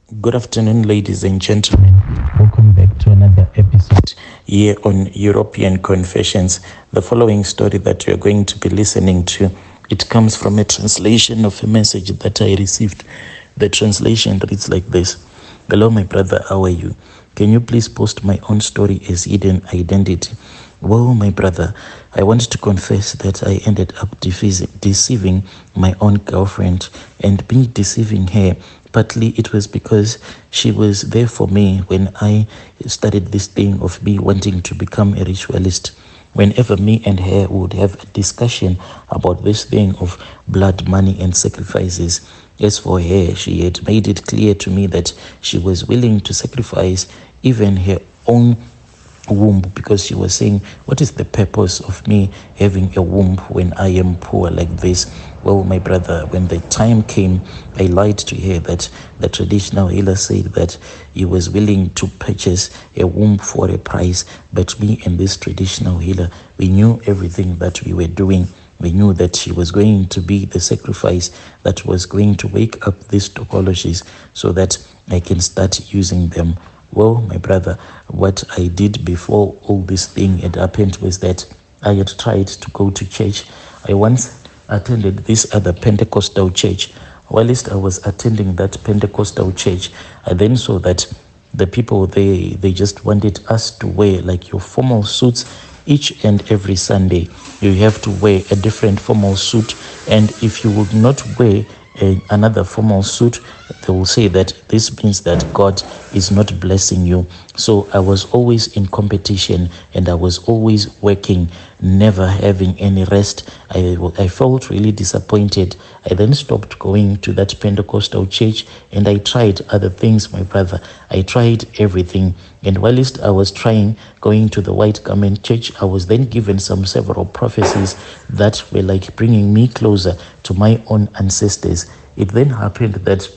Good afternoon, ladies and gentlemen. Welcome back to another episode here on European Confessions. The following story that we are going to be listening to, it comes from a translation of a message that I received. The translation reads like this. Hello, my brother, how are you? Can you please post my own story as hidden identity? Well, my brother, I want to confess that I ended up deceiving my own girlfriend, and me deceiving her. Partly it was because she was there for me when I started this thing of me wanting to become a ritualist. Whenever me and her would have a discussion about this thing of blood, money, and sacrifices, as for her, she had made it clear to me that she was willing to sacrifice even her own womb, because she was saying, what is the purpose of me having a womb when I am poor like this? Well, my brother, when the time came, I lied to her that the traditional healer said that he was willing to purchase a womb for a price. But me and this traditional healer, we knew everything that we were doing. We knew that she was going to be the sacrifice that was going to wake up these topologies so that I can start using them. Well, my brother, what I did before all this thing had happened was that I had tried to go to church. I once attended this other Pentecostal church. Whilst I was attending that Pentecostal church, I then saw that the people, they just wanted us to wear like your formal suits each and every Sunday. You have to wear a different formal suit, and if you would not wear another formal suit, they will say that this means that God is not blessing you. So I was always in competition, and I was always working, never having any rest. I felt really disappointed. I then stopped going to that Pentecostal church, and I tried other things, my brother. I tried everything. And whilst I was trying going to the White Garment Church, I was then given several prophecies that were like bringing me closer to my own ancestors. It then happened that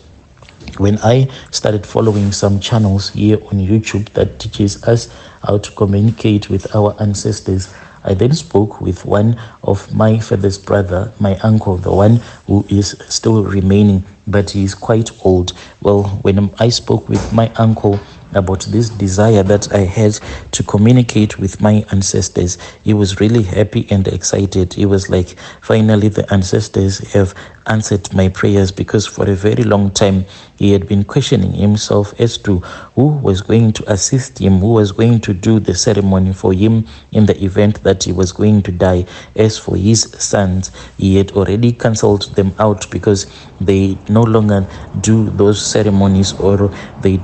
when I started following some channels here on YouTube that teaches us how to communicate with our ancestors, I then spoke with one of my father's brother, my uncle, the one who is still remaining, but he is quite old. Well, when I spoke with my uncle about this desire that I had to communicate with my ancestors, he was really happy and excited. He was like, finally, the ancestors have answered my prayers, because for a very long time he had been questioning himself as to who was going to assist him, who was going to do the ceremony for him in the event that he was going to die. As for his sons, he had already cancelled them out because they no longer do those ceremonies, or they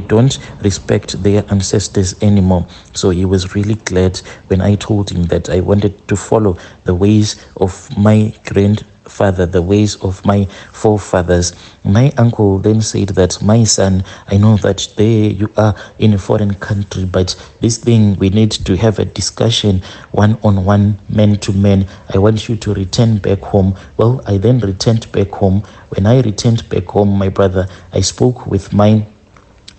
don't respect their ancestors anymore. So he was really glad when I told him that I wanted to follow the ways of my grandfather, the ways of my forefathers. My uncle then said that, my son, I know that there you are in a foreign country, but this thing, we need to have a discussion one-on-one, man-to-man. I want you to return back home. Well, I then returned back home. When I returned back home, my brother, I spoke with my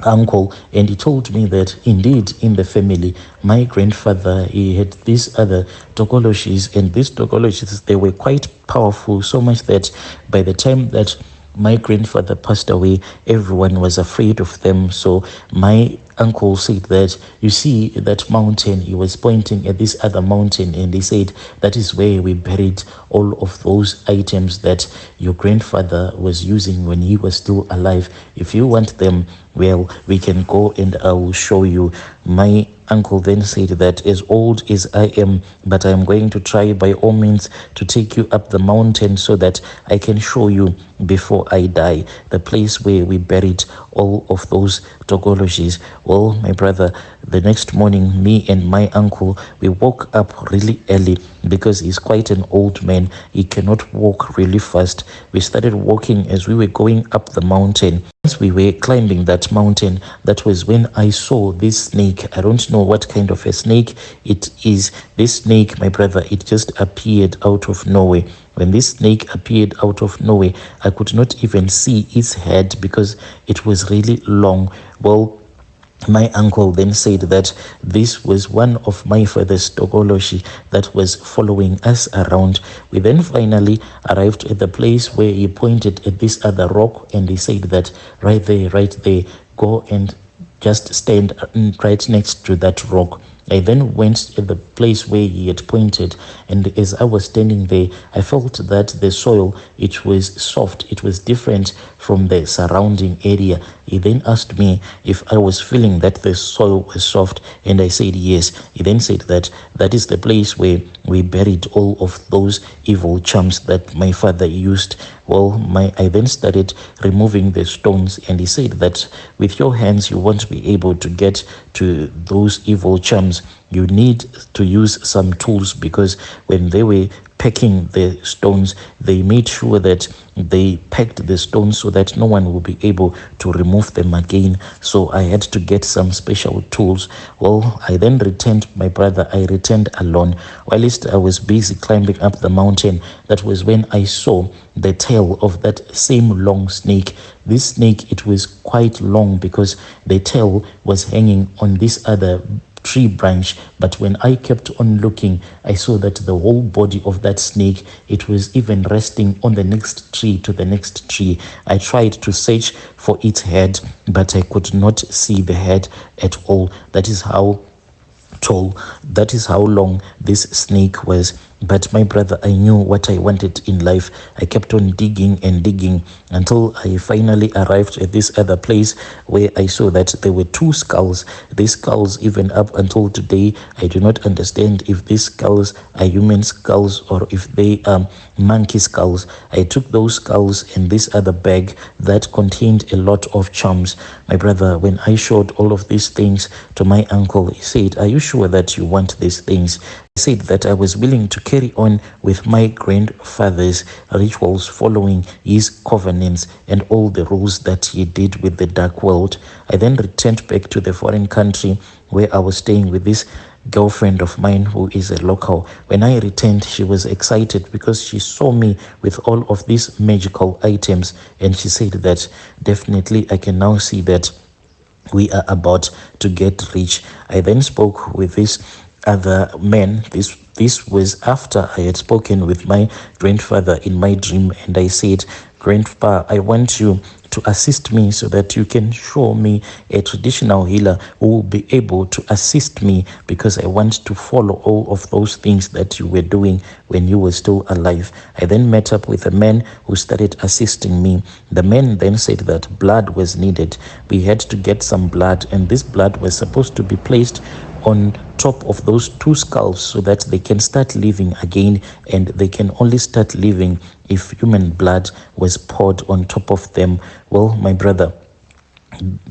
uncle, and he told me that indeed in the family, my grandfather, he had these other tokologies, and these tokologies, they were quite powerful, so much that by the time that my grandfather passed away, everyone was afraid of them. So my uncle said that, you see that mountain, he was pointing at this other mountain, and he said, that is where we buried all of those items that your grandfather was using when he was still alive. If you want them, well, we can go and I will show you. My uncle then said that, as old as I am, but I am going to try by all means to take you up the mountain so that I can show you before I die the place where we buried all of those tokologies. Well, my brother, the next morning, me and my uncle, we woke up really early because he's quite an old man. He cannot walk really fast. We started walking as we were going up the mountain. As we were climbing that mountain, that was when I saw this snake. I don't know what kind of a snake it is. This snake, my brother, it just appeared out of nowhere. When this snake appeared out of nowhere, I could not even see its head because it was really long. Well, My uncle then said that this was one of my father's tokoloshi that was following us around. We then finally arrived at the place where he pointed at this other rock and he said that right there, go and just stand right next to that rock. I then went to the place where he had pointed, and as I was standing there, I felt that the soil, it was soft, it was different from the surrounding area. He then asked me if I was feeling that the soil was soft, and I said yes. He then said that that is the place where we buried all of those evil charms that my father used. Well, I then started removing the stones, and he said that with your hands you won't be able to get to those evil charms. You need to use some tools, because when they were packing the stones, they made sure that they packed the stones so that no one will be able to remove them again. So I had to get some special tools. Well, I then returned, my brother, I returned alone. Whilst I was busy climbing up the mountain, that was when I saw the tail of that same long snake. This snake, it was quite long because the tail was hanging on this other tree branch, but when I kept on looking, I saw that the whole body of that snake, it was even resting on the next tree to the next tree. I tried to search for its head, but I could not see the head at all. That is how tall, that is how long this snake was. But my brother, I knew what I wanted in life. I kept on digging and digging until I finally arrived at this other place where I saw that there were two skulls. These skulls, even up until today, I do not understand if these skulls are human skulls or if they are monkey skulls. I took those skulls and this other bag that contained a lot of charms. My brother, when I showed all of these things to my uncle, he said, "Are you sure that you want these things?" I said that I was willing to carry on with my grandfather's rituals, following his covenants and all the rules that he did with the dark world. I then returned back to the foreign country where I was staying with this girlfriend of mine who is a local. When I returned, she was excited because she saw me with all of these magical items, and she said that definitely I can now see that we are about to get rich. I then spoke with this other man. This was after I had spoken with my grandfather in my dream, and I said, "Grandpa, I want you to assist me so that you can show me a traditional healer who will be able to assist me, because I want to follow all of those things that you were doing when you were still alive." I then met up with a man who started assisting me. The man then said that blood was needed. We had to get some blood, and this blood was supposed to be placed on top of those two skulls so that they can start living again, and they can only start living if human blood was poured on top of them. Well, my brother,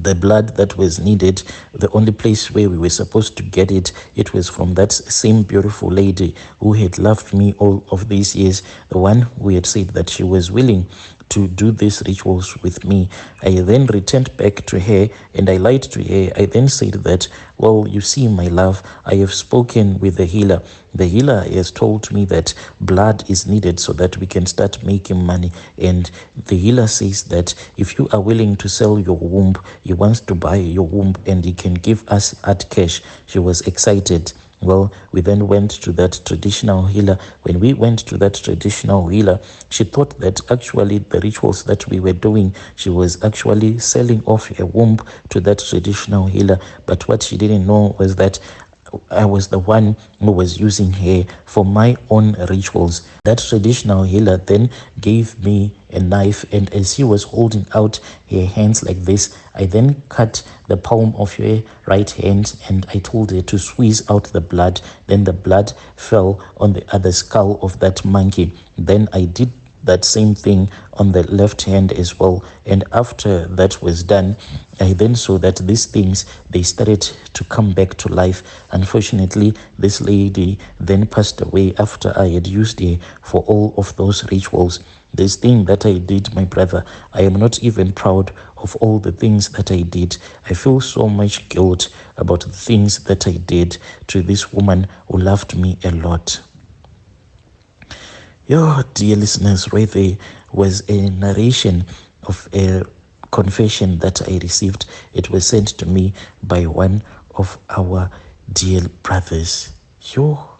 the blood that was needed, the only place where we were supposed to get it, it was from that same beautiful lady who had loved me all of these years, the one who had said that she was willing to do these rituals with me. I then returned back to her and I lied to her. I then said that, "Well, you see, my love, I have spoken with the healer. The healer has told me that blood is needed so that we can start making money. And the healer says that if you are willing to sell your womb, he wants to buy your womb and he can give us hard cash." She was excited. Well, we then went to that traditional healer. When we went to that traditional healer, she thought that actually the rituals that we were doing, she was actually selling off a womb to that traditional healer. But what she didn't know was that I was the one who was using her for my own rituals. That traditional healer then gave me a knife, and as she was holding out her hands like this, I then cut the palm of her right hand and I told her to squeeze out the blood. Then the blood fell on the other skull of that monkey. Then I did that same thing on the left hand as well, and after that was done, I then saw that these things, they started to come back to life. Unfortunately, this lady then passed away after I had used her for all of those rituals. This thing that I did, my brother, I am not even proud of all the things that I did. I feel so much guilt about the things that I did to this woman who loved me a lot. Dear listeners, right there was a narration of a confession that I received. It was sent to me by one of our dear brothers. Yo.